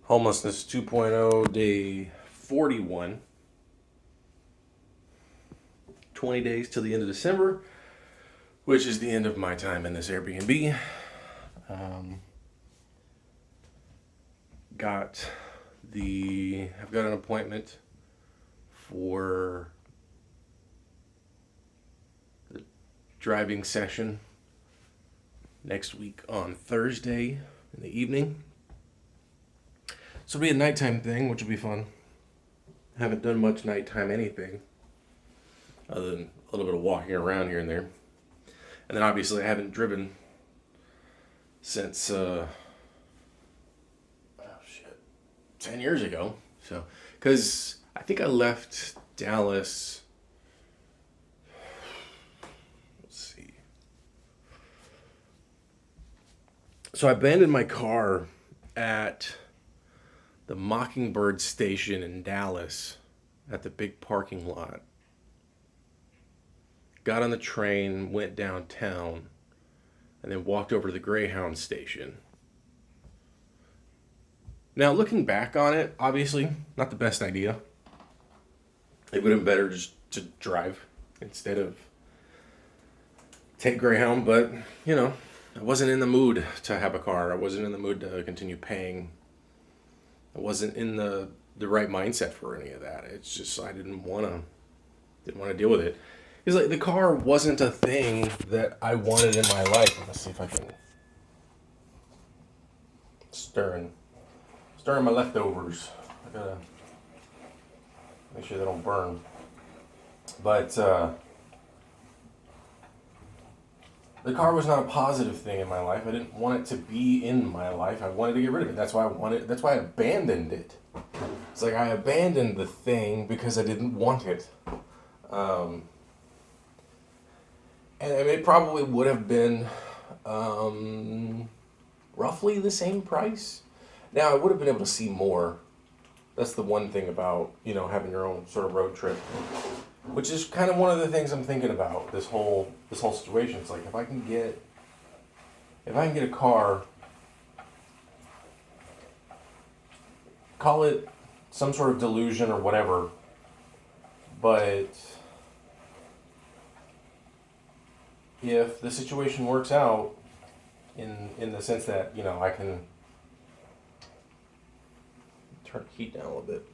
Homelessness 2.0, day 41. 20 days till the end of December, which is the end of my time in this Airbnb. Um, I've got an appointment for the driving session next week on Thursday in the evening. So it'll be a nighttime thing, which will be fun. I haven't done much nighttime anything other than a little bit of walking around here and there. And then obviously I haven't driven since 10 years ago. So, because I think I left Dallas, let's see. So I abandoned my car at the Mockingbird station in Dallas at the big parking lot. Got on the train, went downtown, and then walked over to the Greyhound station. Now, looking back on it, obviously, not the best idea. It would have been better just to drive instead of take Greyhound, but, I wasn't in the mood to have a car. I wasn't in the mood to continue paying. I wasn't in the right mindset for any of that. It's just I didn't want to deal with it. Because like the car wasn't a thing that I wanted in my life. Let's see if I can stirring my leftovers. I gotta make sure they don't burn. But the car was not a positive thing in my life. I didn't want it to be in my life. I wanted to get rid of it. That's why I abandoned it. It's like I abandoned the thing because I didn't want it. And it probably would have been roughly the same price. Now, I would have been able to see more. That's the one thing about, having your own sort of road trip. Which is kind of one of the things I'm thinking about, this whole situation. It's like if I can get a car, call it some sort of delusion or whatever, but if the situation works out in the sense that, I can turn the heat down a little bit.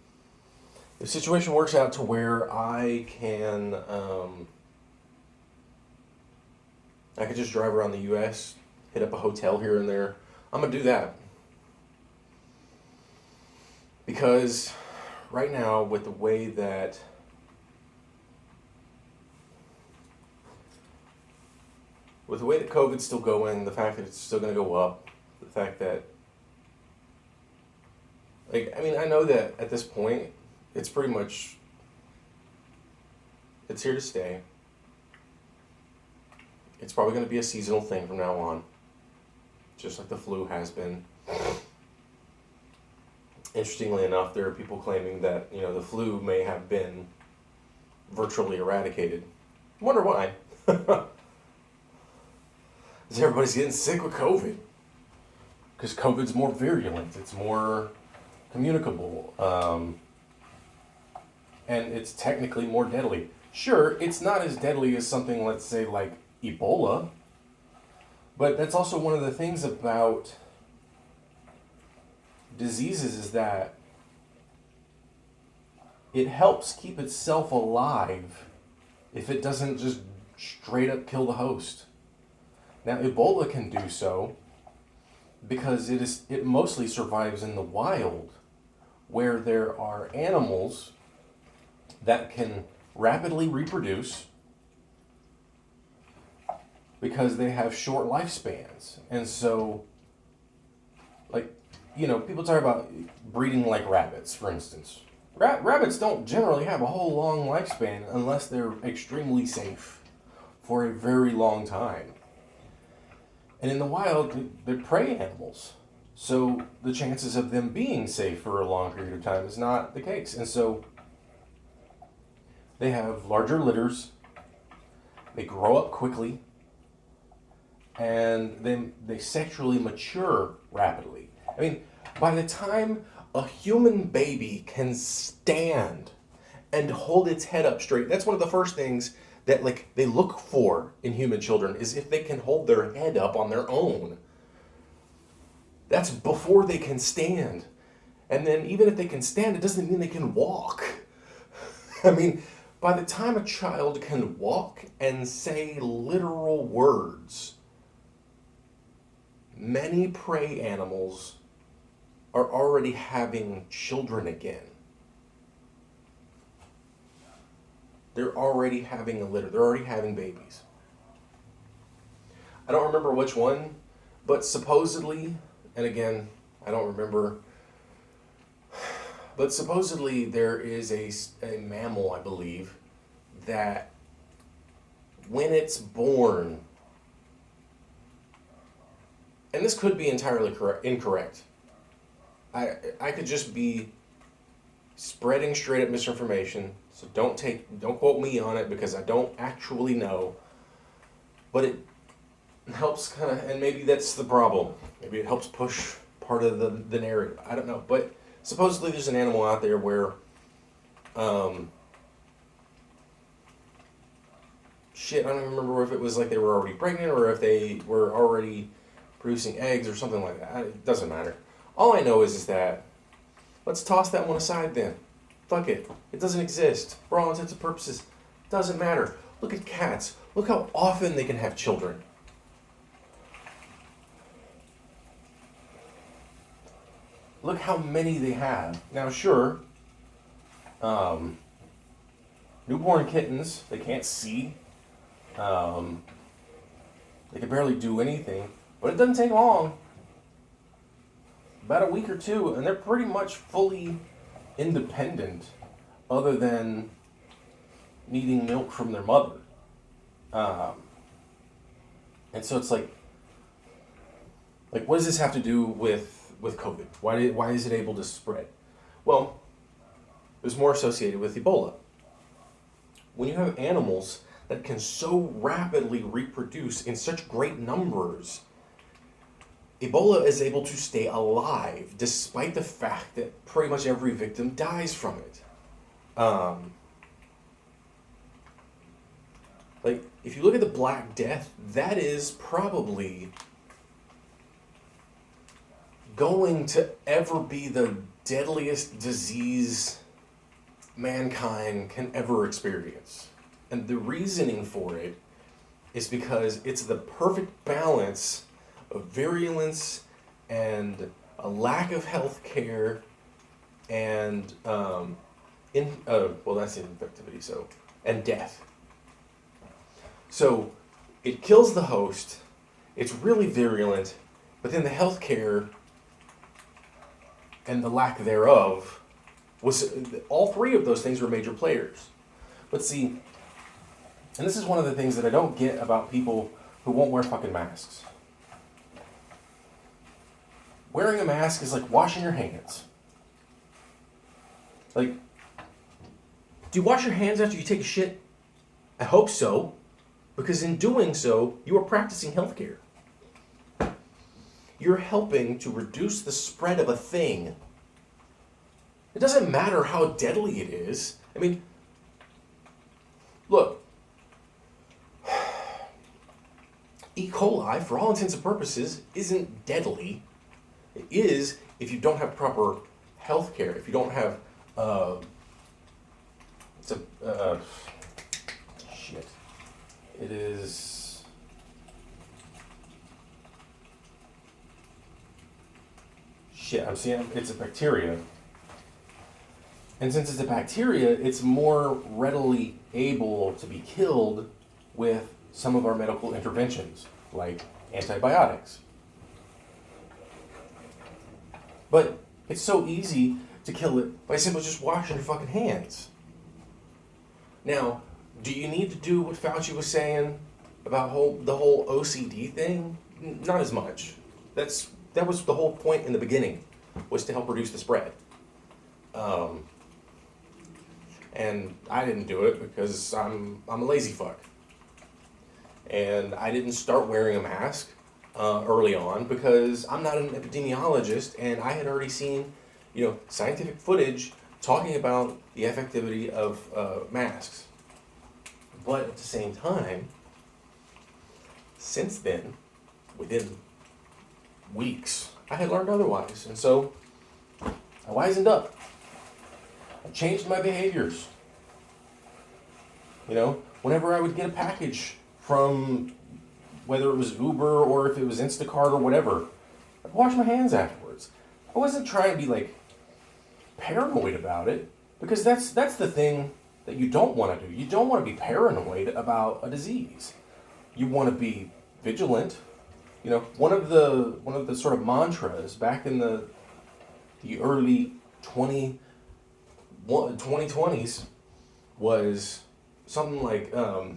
If the situation works out to where I can I could just drive around the U.S., hit up a hotel here and there, I'm going to do that. Because right now, with the way that COVID's still going, the fact that it's still going to go up, the fact that, I know that at this point, it's pretty much, it's here to stay. It's probably going to be a seasonal thing from now on, just like the flu has been. Interestingly enough, there are people claiming that, the flu may have been virtually eradicated. I wonder why. Because everybody's getting sick with COVID. Because COVID's more virulent. It's more communicable. And it's technically more deadly. Sure, it's not as deadly as something, let's say, like Ebola. But that's also one of the things about diseases is that it helps keep itself alive if it doesn't just straight up kill the host. Now, Ebola can do so because it mostly survives in the wild, where there are animals that can rapidly reproduce because they have short lifespans. And so, people talk about breeding like rabbits, for instance. Rabbits don't generally have a whole long lifespan unless they're extremely safe for a very long time. And in the wild, they're prey animals. So the chances of them being safe for a long period of time is not the case. And so they have larger litters, they grow up quickly, and then they sexually mature rapidly. By the time A human baby can stand and hold its head up straight. That's one of the first things that like they look for in human children is if they can hold their head up on their own. That's before they can stand. And then even if they can stand, it doesn't mean they can walk. I mean, by the time a child can walk and say literal words, many prey animals are already having children again. They're already having a litter. They're already having babies. I don't remember which one, but supposedly, and again, I don't remember, but supposedly there is a mammal, I believe, that when it's born, and this could be entirely incorrect. I could just be spreading straight up misinformation, so don't quote me on it because I don't actually know. But it helps kind of, and maybe that's the problem. Maybe it helps push part of the narrative. I don't know, but supposedly there's an animal out there where, shit, I don't even remember if it was like they were already pregnant or if they were already producing eggs or something like that. It doesn't matter. All I know is that let's toss that one aside then. Fuck it. It doesn't exist. For all intents and purposes, it doesn't matter. Look at cats. Look how often they can have children. Look how many they have. Now, sure, newborn kittens, they can't see. They can barely do anything, but it doesn't take long. About a week or two, and they're pretty much fully independent, other than needing milk from their mother. And so it's like, what does this have to do with COVID? Why is it able to spread? Well, it was more associated with Ebola. When you have animals that can so rapidly reproduce in such great numbers, Ebola is able to stay alive despite the fact that pretty much every victim dies from it. If you look at the Black Death, that is probably going to ever be the deadliest disease mankind can ever experience. And the reasoning for it is because it's the perfect balance of virulence and a lack of health care and that's infectivity, and death. So it kills the host, it's really virulent, but then the health care and the lack thereof was, all three of those things were major players. But see, and this is one of the things that I don't get about people who won't wear fucking masks. Wearing a mask is like washing your hands. Do you wash your hands after you take a shit? I hope so, because in doing so, you are practicing healthcare. You're helping to reduce the spread of a thing. It doesn't matter how deadly it is. I mean, look, E. coli, for all intents and purposes, isn't deadly. It is if you don't have proper health care, if you don't have, shit. It is, shit, I'm seeing, it's a bacteria. And since it's a bacteria, it's more readily able to be killed with some of our medical interventions, like antibiotics. But it's so easy to kill it by simply just washing your fucking hands. Now, do you need to do what Fauci was saying about the whole OCD thing? Not as much. That was the whole point in the beginning, was to help reduce the spread. And I didn't do it because I'm a lazy fuck. And I didn't start wearing a mask early on because I'm not an epidemiologist, and I had already seen scientific footage talking about the effectivity of masks. But at the same time, since then, within weeks, I had learned otherwise. And so I wisened up. I changed my behaviors. Whenever I would get a package from, whether it was Uber or if it was Instacart or whatever, I'd wash my hands afterwards. I wasn't trying to be like paranoid about it, because that's the thing that you don't want to do. You don't want to be paranoid about a disease. You want to be vigilant. One of the sort of mantras back in the early 2020s was something like I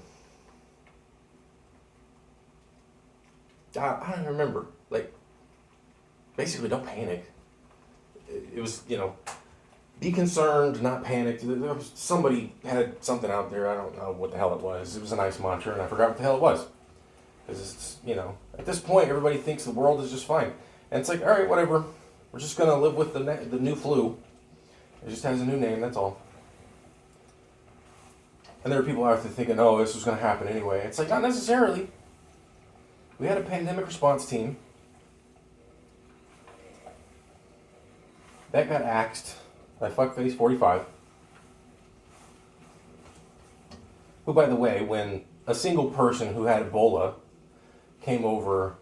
don't remember. Like, basically, don't panic. It was, be concerned, not panicked. Somebody had something out there. I don't know what the hell it was. It was a nice mantra, and I forgot what the hell it was. Because it's, at this point, everybody thinks the world is just fine. And it's like, all right, whatever. We're just going to live with the new flu. It just has a new name, that's all. And there are people out there thinking, oh, this was going to happen anyway. It's like, not necessarily. We had a pandemic response team that got axed by Fuckface 45. Who, by the way, when a single person who had Ebola came over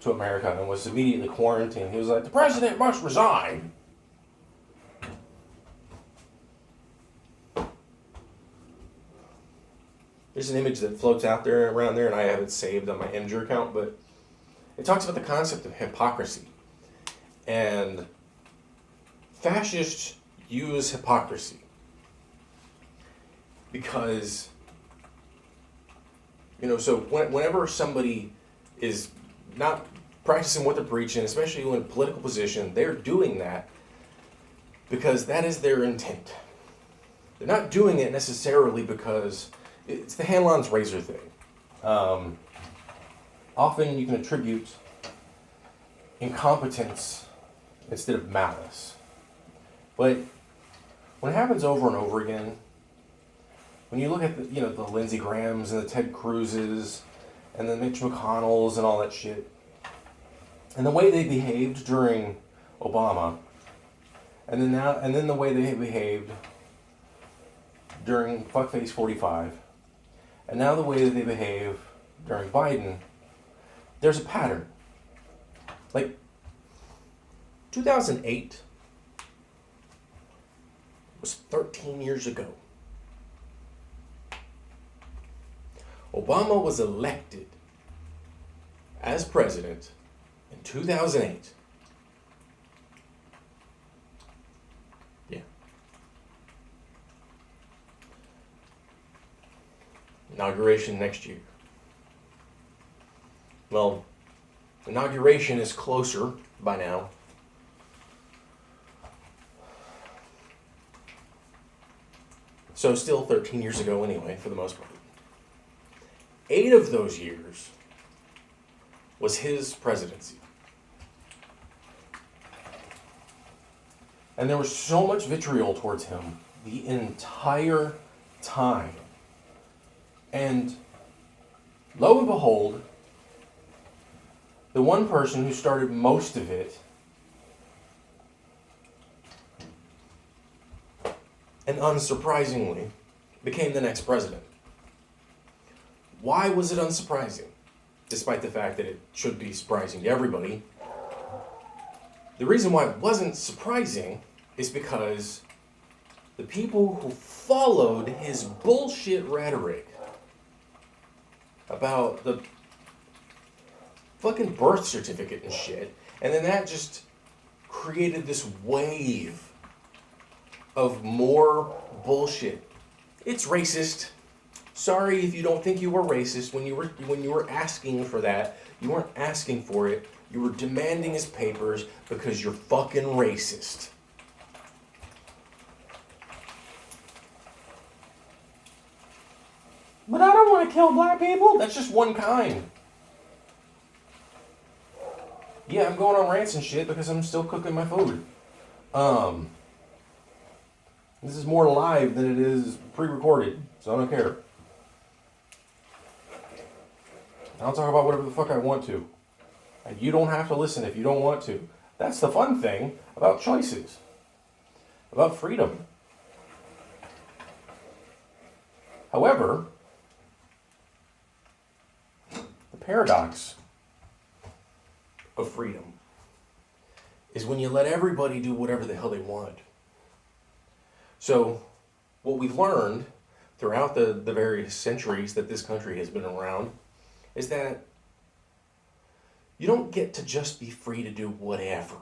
to America and was immediately quarantined, he was like, the president must resign. There's an image that floats out there around there, and I have it saved on my Imgur account, but it talks about the concept of hypocrisy. And fascists use hypocrisy because, so whenever somebody is not practicing what they're preaching, especially in a political position, they're doing that because that is their intent. They're not doing it necessarily because it's the Hanlon's razor thing. Often you can attribute incompetence instead of malice. But when it happens over and over again, when you look at the Lindsey Grahams and the Ted Cruzes and the Mitch McConnells and all that shit, and the way they behaved during Obama, and then the way they behaved during Fuckface 45, and now the way that they behave during Biden, there's a pattern. Like, 2008 was 13 years ago. Obama was elected as president in 2008. Yeah. Inauguration next year. Well, inauguration is closer by now. So still 13 years ago anyway, for the most part. 8 of those years was his presidency. And there was so much vitriol towards him the entire time. And lo and behold, the one person who started most of it, and unsurprisingly, became the next president. Why was it unsurprising? Despite the fact that it should be surprising to everybody. The reason why it wasn't surprising is because the people who followed his bullshit rhetoric about the fucking birth certificate and shit, and then that just created this wave of more bullshit. It's racist. Sorry if you don't think you were racist when you were asking for that. You weren't asking for it. You were demanding his papers because you're fucking racist. But I don't want to kill black people. That's just one kind. Yeah, I'm going on rants and shit because I'm still cooking my food. This is more live than it is pre-recorded, so I don't care. I'll talk about whatever the fuck I want to. And you don't have to listen if you don't want to. That's the fun thing about choices, about freedom. However, the paradox of freedom is when you let everybody do whatever the hell they want. So, what we've learned throughout the various centuries that this country has been around is that you don't get to just be free to do whatever.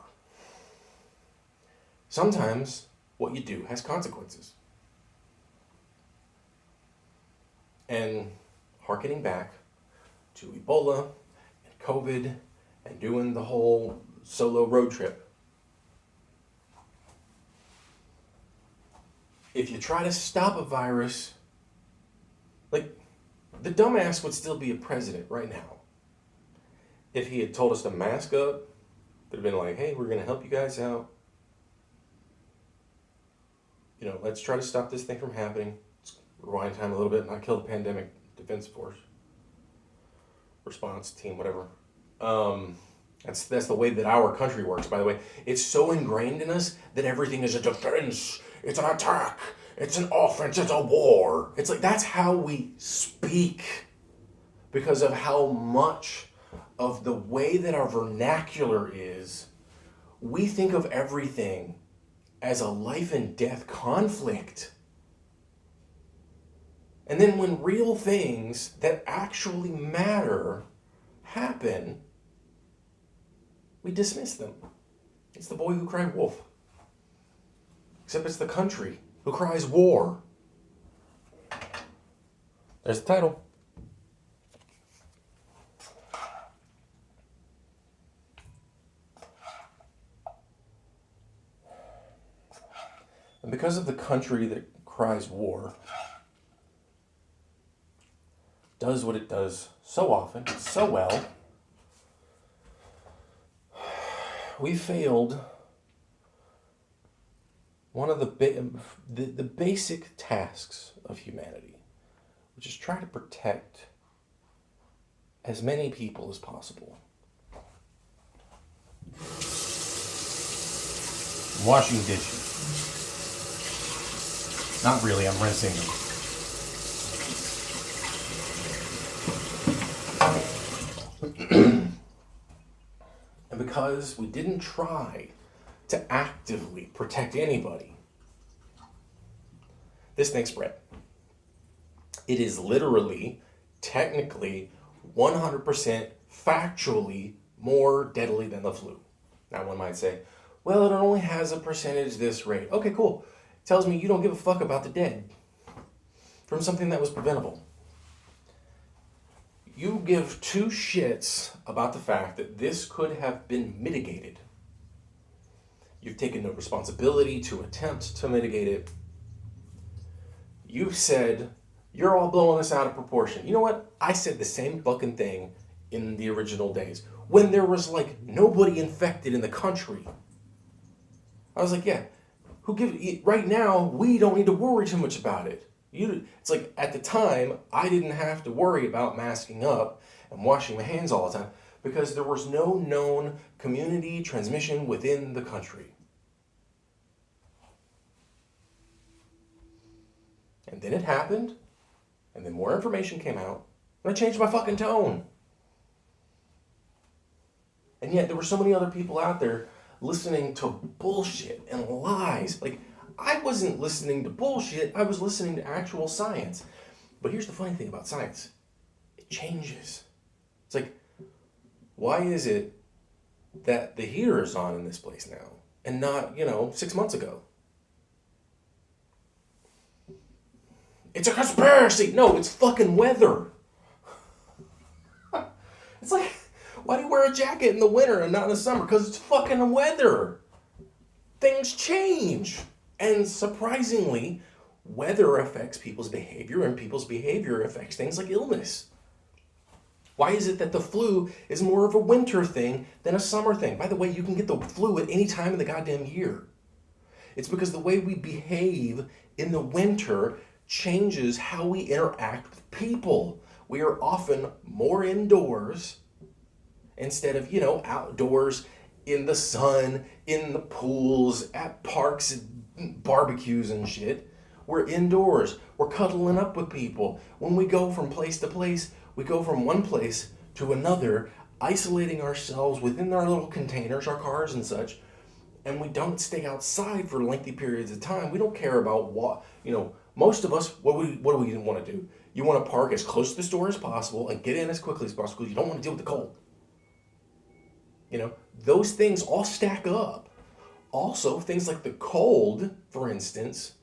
Sometimes what you do has consequences. And hearkening back to Ebola and COVID and doing the whole solo road trip, if you try to stop a virus, like, the dumbass would still be a president right now. If he had told us to mask up, they'd have been like, hey, we're going to help you guys out. You know, let's try to stop this thing from happening. Let's rewind time a little bit, not kill the pandemic defense force. Response team, whatever. That's the way that our country works, by the way. It's so ingrained in us that everything is a defense. It's an attack. It's an offense. It's a war. It's like, that's how we speak because of how much of the way that our vernacular is. We think of everything as a life and death conflict. And then when real things that actually matter happen, we dismiss them. It's the boy who cried wolf. Except it's the country who cries war. There's the title. And because of the country that cries war, does what it does so often, so well, we failed one of the basic tasks of humanity, which is try to protect as many people as possible. Washing dishes. Not really, I'm rinsing them. And because we didn't try to actively protect anybody, this thing spread. It is literally, technically, 100% factually more deadly than the flu. Now one might say, well, it only has a percentage this rate. Okay, cool. Tells me you don't give a fuck about the dead from something that was preventable. You give two shits about the fact that this could have been mitigated. You've taken no responsibility to attempt to mitigate it. You've said, you're all blowing this out of proportion. You know what? I said the same fucking thing in the original days when there was like nobody infected in the country. I was like, yeah, right now, we don't need to worry too much about it. It's like, at the time, I didn't have to worry about masking up and washing my hands all the time because there was no known community transmission within the country. And then it happened, and then more information came out, and I changed my fucking tone. And yet, there were so many other people out there listening to bullshit and lies. Like, I wasn't listening to bullshit, I was listening to actual science. But here's the funny thing about science. It changes. It's like, why is it that the heater is on in this place now and not, 6 months ago? It's a conspiracy! No, it's fucking weather. It's like, why do you wear a jacket in the winter and not in the summer? Because it's fucking weather. Things change. And surprisingly, weather affects people's behavior, and people's behavior affects things like illness. Why is it that the flu is more of a winter thing than a summer thing? By the way, you can get the flu at any time in the goddamn year. It's because the way we behave in the winter changes how we interact with people. We are often more indoors instead of, outdoors in the sun, in the pools, at parks, barbecues and shit. We're indoors. We're cuddling up with people. When we go from place to place, we go from one place to another, isolating ourselves within our little containers, our cars and such, and we don't stay outside for lengthy periods of time. We don't care about what, most of us, what do we want to do? You want to park as close to the store as possible and get in as quickly as possible. You don't want to deal with the cold. Those things all stack up. Also, things like the cold, for instance,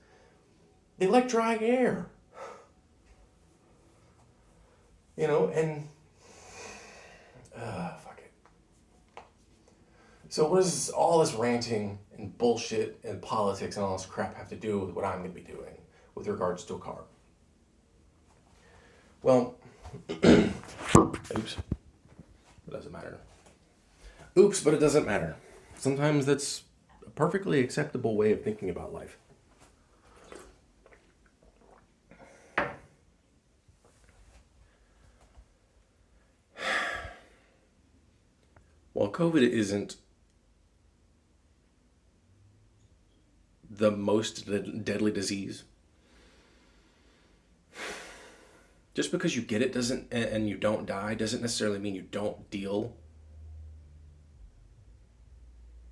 they like dry air. And fuck it. So what does all this ranting and bullshit and politics and all this crap have to do with what I'm going to be doing with regards to a car? Well, oops. It doesn't matter. Oops, but it doesn't matter. Sometimes that's a perfectly acceptable way of thinking about life. While COVID isn't the most deadly disease, just because you get it and you don't die doesn't necessarily mean you don't deal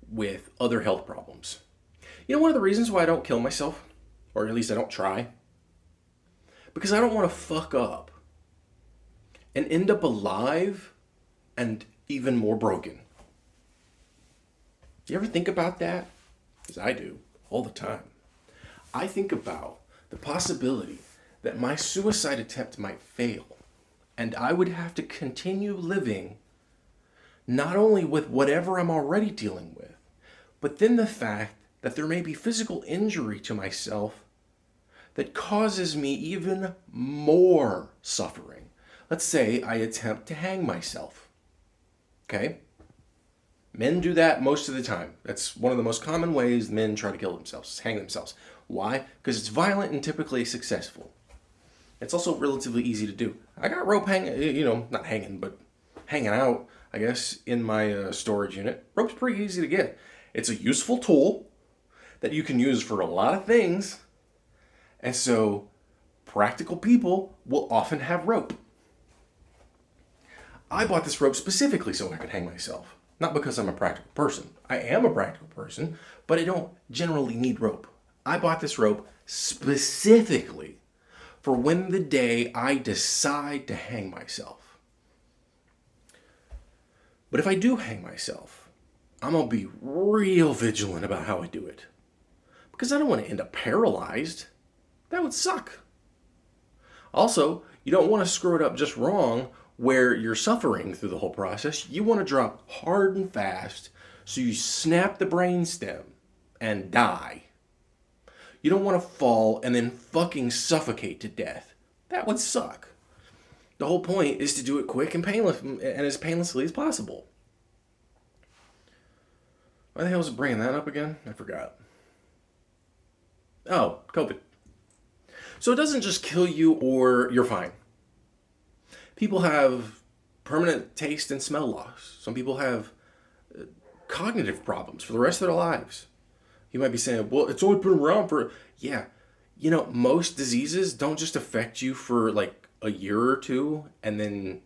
with other health problems. One of the reasons why I don't kill myself, or at least I don't try, because I don't want to fuck up and end up alive and even more broken. Do you ever think about that? Because I do, all the time. I think about the possibility that my suicide attempt might fail, and I would have to continue living not only with whatever I'm already dealing with, but then the fact that there may be physical injury to myself that causes me even more suffering. Let's say I attempt to hang myself. Okay? Men do that most of the time. That's one of the most common ways men try to kill themselves, hang themselves. Why? Because it's violent and typically successful. It's also relatively easy to do. I got rope hanging, not hanging, but hanging out, I guess, in my storage unit. Rope's pretty easy to get. It's a useful tool that you can use for a lot of things. And so practical people will often have rope. I bought this rope specifically so I could hang myself. Not because I'm a practical person. I am a practical person, but I don't generally need rope. I bought this rope specifically for when the day I decide to hang myself. But if I do hang myself, I'm going to be real vigilant about how I do it. Because I don't want to end up paralyzed. That would suck. Also, you don't want to screw it up just wrong where you're suffering through the whole process. You want to drop hard and fast so you snap the brainstem and die. You don't want to fall and then fucking suffocate to death. That would suck. The whole point is to do it quick and painless and as painlessly as possible. Why the hell was I bringing that up again? I forgot. Oh, COVID. So it doesn't just kill you or you're fine. People have permanent taste and smell loss. Some people have cognitive problems for the rest of their lives. You might be saying, well, it's only been around for... Yeah. Most diseases don't just affect you for like a year or two and then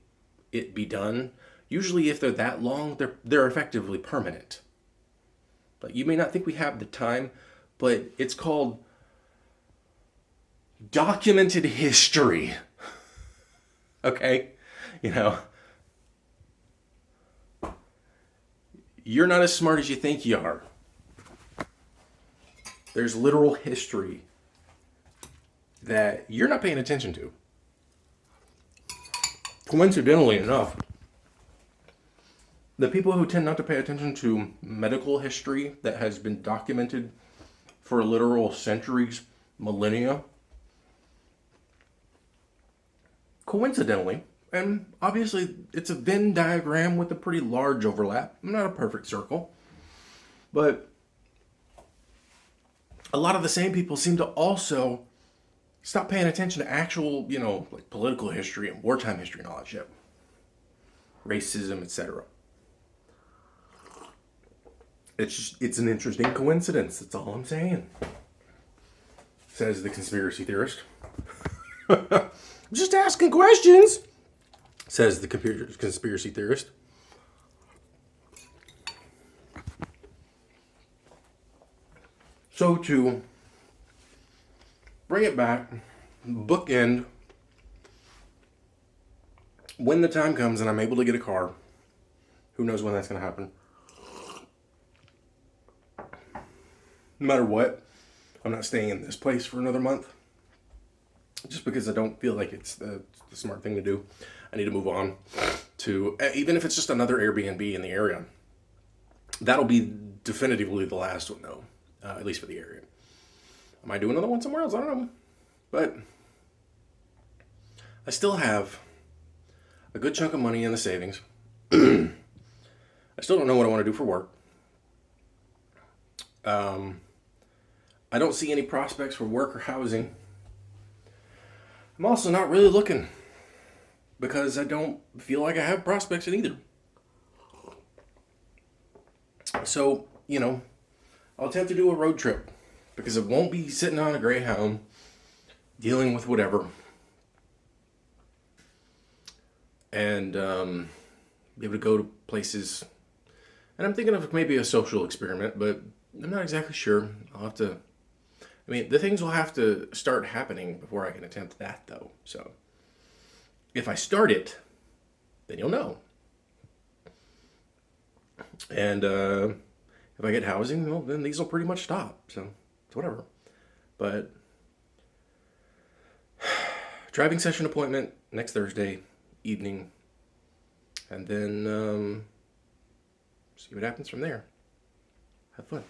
it be done. Usually if they're that long, they're effectively permanent. But you may not think we have the time, but it's called documented history. Okay? You're not as smart as you think you are. There's literal history that you're not paying attention to. Coincidentally enough, the people who tend not to pay attention to medical history that has been documented for literal centuries, millennia, coincidentally, and obviously it's a Venn diagram with a pretty large overlap, not a perfect circle, but a lot of the same people seem to also stop paying attention to actual, like political history and wartime history and all that shit. Racism, etc. It's an interesting coincidence. That's all I'm saying. Says the conspiracy theorist. Just asking questions, says the conspiracy theorist. So to bring it back, bookend, when the time comes and I'm able to get a car, who knows when that's going to happen. No matter what, I'm not staying in this place for another month. Just because I don't feel like it's the smart thing to do. I need to move on to, even if it's just another Airbnb in the area. That'll be definitively the last one, though. At least for the area. I might do another one somewhere else, I don't know. But I still have a good chunk of money in the savings. I still don't know what I want to do for work. I don't see any prospects for work or housing. I'm also not really looking because I don't feel like I have prospects in either. So, I'll attempt to do a road trip because it won't be sitting on a Greyhound dealing with whatever. And be able to go to places. And I'm thinking of maybe a social experiment, but I'm not exactly sure. I'll have to... the things will have to start happening before I can attempt that, though. So, if I start it, then you'll know. And if I get housing, well, then these will pretty much stop. So, it's whatever. But, driving session appointment next Thursday evening. And then, see what happens from there. Have fun.